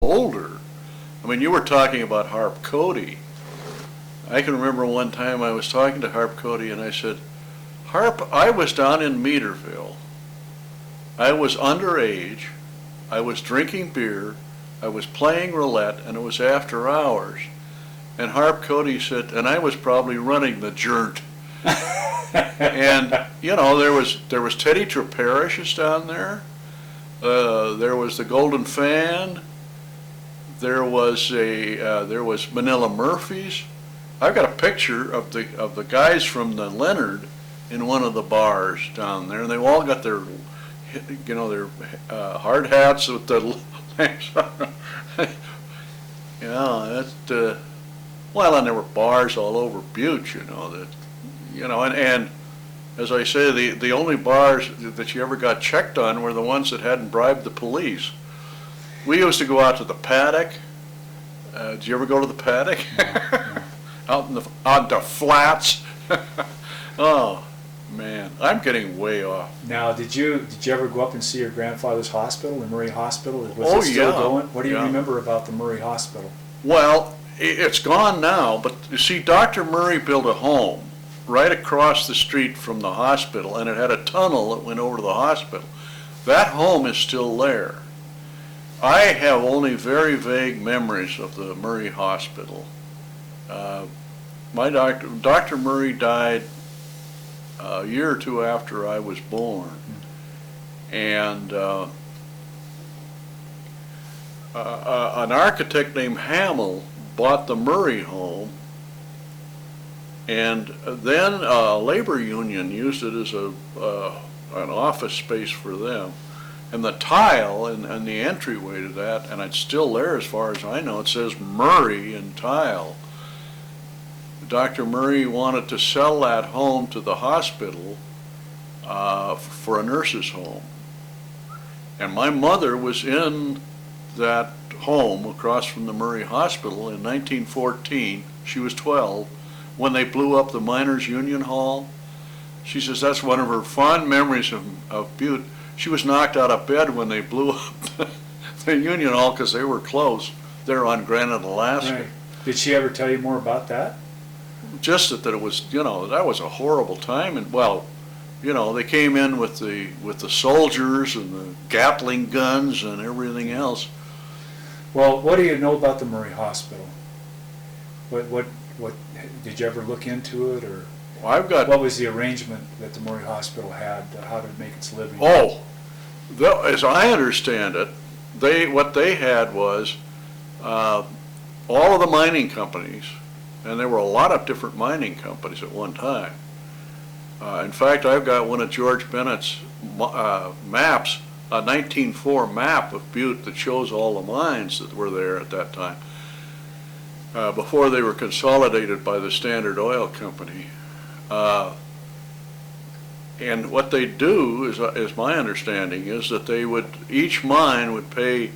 older. I mean, you were talking about Harp Cody. I can remember one time I was talking to Harp Cody and I said, Harp, I was down in Meaderville. I was underage. I was drinking beer. I was playing roulette, and it was after hours. And Harp Cody said, and I was probably running the joint. And you know, there was Teddy Treparish's down there. There was the Golden Fan. There was Manila Murphy's. I've got a picture of the guys from the Leonard in one of the bars down there, and they all got their, you know, their hard hats with the lamps on. Yeah, that. Well, and there were bars all over Butte, you know, that, you know, and as I say, the only bars that you ever got checked on were the ones that hadn't bribed the police. We used to go out to the paddock. Did you ever go to the paddock? Out on the flats. Oh man, I'm getting way off. Now, did you ever go up and see your grandfather's hospital, the Murray Hospital? Was it still going? What do you remember about the Murray Hospital? Well, it's gone now, but you see, Dr. Murray built a home right across the street from the hospital, and it had a tunnel that went over to the hospital. That home is still there. I have only very vague memories of the Murray Hospital. Dr. Murray died a year or two after I was born, and an architect named Hamill bought the Murray home, and then a labor union used it as an office space for them. And the tile and the entryway to that, and it's still there as far as I know, it says Murray in tile. Dr. Murray wanted to sell that home to the hospital for a nurse's home. And my mother was in that home across from the Murray Hospital in 1914. She was 12 when they blew up the Miners Union Hall. She says that's one of her fond memories of Butte. She was knocked out of bed when they blew up the Union Hall because they were close. They're on Granite, Alaska. Right. Did she ever tell you more about that? Just that it was, you know, that was a horrible time. And well, you know, they came in with the soldiers and the Gatling guns and everything else. Well, what do you know about the Murray Hospital? What did you ever look into it, or what was the arrangement that the Murray Hospital had? How did it make its living? Oh, as I understand it, what they had was all of the mining companies, and there were a lot of different mining companies at one time. In fact, I've got one of George Bennett's maps, a 1904 map of Butte that shows all the mines that were there at that time, before they were consolidated by the Standard Oil Company. And what they do, is my understanding, is that each mine would pay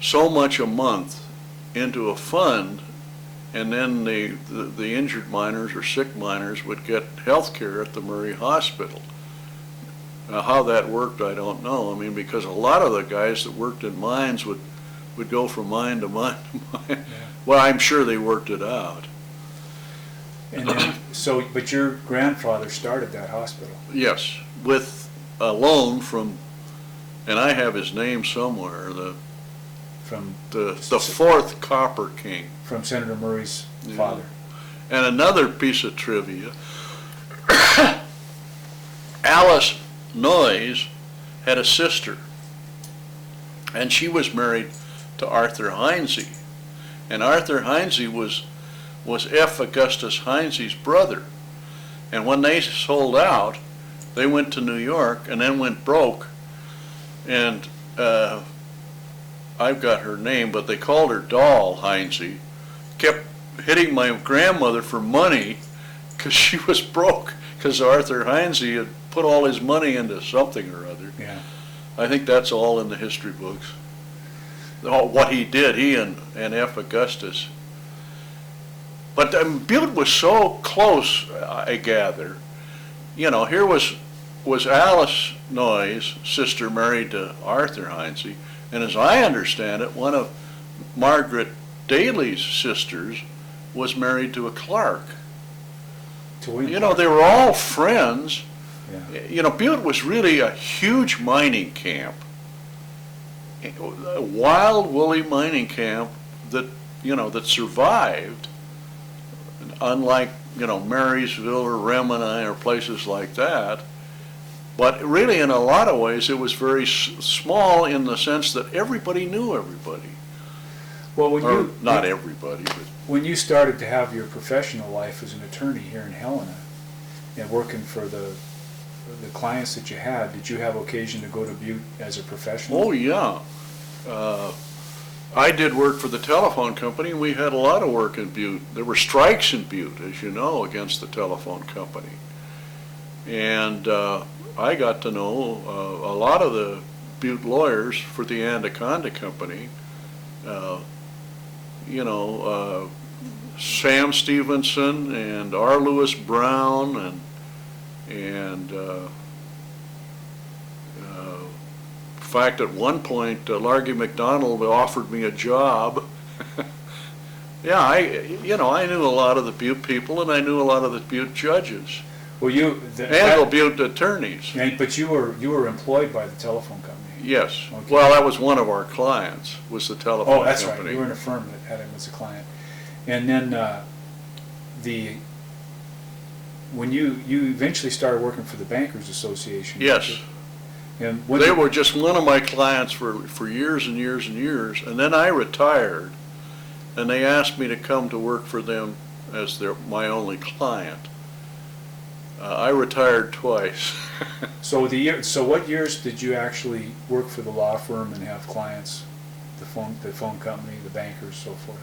so much a month into a fund, and then the injured miners or sick miners would get health care at the Murray Hospital. Now, how that worked, I don't know. I mean, because a lot of the guys that worked in mines would go from mine to mine to mine. Yeah. Well, I'm sure they worked it out. And then, but your grandfather started that hospital? Yes, with a loan from, and I have his name somewhere, the fourth Copper King. From Senator Murray's father. And another piece of trivia, Alice Noyes had a sister, and she was married to Arthur Heinze, and Arthur Heinze was F. Augustus Heinze's brother. And when they sold out, they went to New York and then went broke. And I've got her name, but they called her Doll Heinze. Kept hitting my grandmother for money because she was broke, because Arthur Heinze had put all his money into something or other. Yeah. I think that's all in the history books. What he did, he and F. Augustus. But Butte was so close, I gather. You know, here was Alice Noyes' sister married to Arthur Heinze, and as I understand it, one of Margaret Daly's sisters was married to a clerk. You know, they were all friends. Yeah. You know, Butte was really a huge mining camp, a wild, woolly mining camp that, you know, that survived, unlike, you know, Marysville or Remini or places like that. But really, in a lot of ways, it was very small in the sense that everybody knew everybody. Well, not everybody, but when you started to have your professional life as an attorney here in Helena and working for the clients that you had, did you have occasion to go to Butte as a professional? Oh, yeah. I did work for the telephone company, and we had a lot of work in Butte. There were strikes in Butte, as you know, against the telephone company. And I got to know a lot of the Butte lawyers for the Anaconda Company. You know, Sam Stevenson and R. Lewis Brown and in fact, at one point, Largy McDonald offered me a job. Yeah, I knew a lot of the Butte people, and I knew a lot of the Butte judges. Well, and the Butte attorneys. But you were employed by the telephone company. Yes. Okay. Well, that was one of our clients, was the telephone company. Oh, that's right. You were in a firm that had him as a client. And then when you eventually started working for the Bankers Association. Yes. And they were just one of my clients for years and years and years. And then I retired, and they asked me to come to work for them as my only client. I retired twice. So what years did you actually work for the law firm and have clients, the phone company, the bankers, so forth?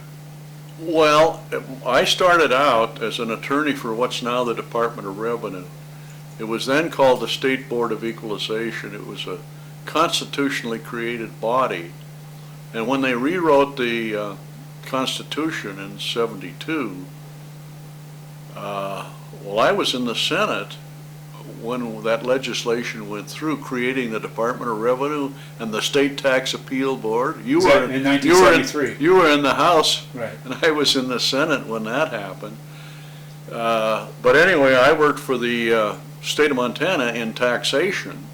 Well, I started out as an attorney for what's now the Department of Revenue. It was then called the State Board of Equalization. It was a constitutionally created body. And when they rewrote the Constitution in '72, well, I was in the Senate when that legislation went through, creating the Department of Revenue and the State Tax Appeal Board. In 1973. You were in the House, right, and I was in the Senate when that happened. But anyway, I worked for the state of Montana in taxation,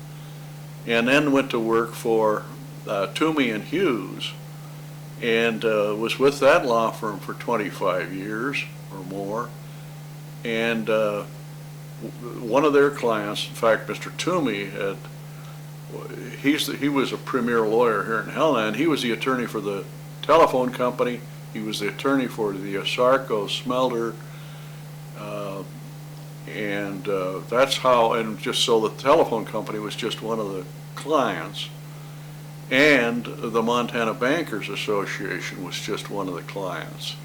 and then went to work for Toomey and Hughes, and was with that law firm for 25 years or more. And one of their clients, in fact, Mr. Toomey, he was a premier lawyer here in Helena, and he was the attorney for the telephone company. He was the attorney for the Asarco smelter, and that's how. And just so the telephone company was just one of the clients, and the Montana Bankers Association was just one of the clients.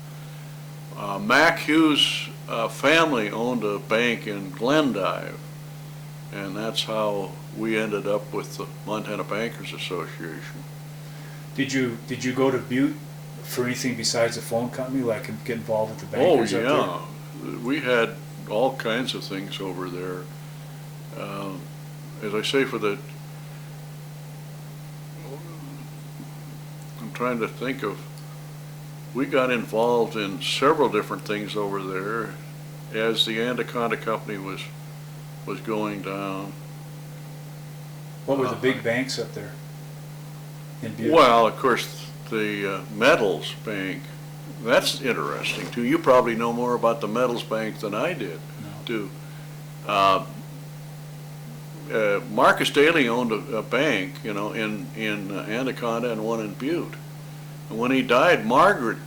Mac Hughes' family owned a bank in Glendive, and that's how we ended up with the Montana Bankers Association. Did you go to Butte for anything besides the phone company, like get involved with the bankers? Oh yeah, we had all kinds of things over there. As I say, I'm trying to think of. We got involved in several different things over there as the Anaconda Company was going down. What were the big banks up there in Butte? Well, of course, the Metals Bank. That's interesting too. You probably know more about the Metals Bank than I did. No. Too. Marcus Daly owned a bank, you know, in Anaconda and one in Butte. And when he died, Margaret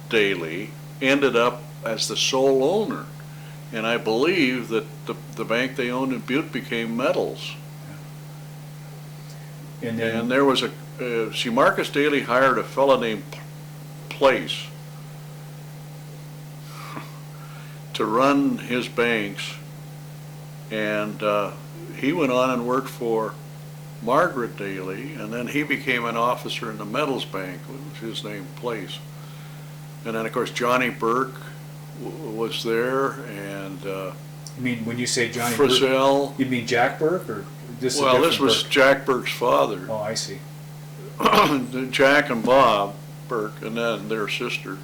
Daly ended up as the sole owner. And I believe that the bank they owned in Butte became Metals. Yeah. And there was Marcus Daly hired a fellow named Place to run his banks. And he went on and worked for Margaret Daly, and then he became an officer in the Metals Bank, which was his name, Place. And then, of course, Johnny Burke was there, and you mean when you say Johnny Frizzell, Burke, you mean Jack Burke, or this? Well, this was Burke? Jack Burke's father. Oh, I see. Jack and Bob, Burke, and then their sister.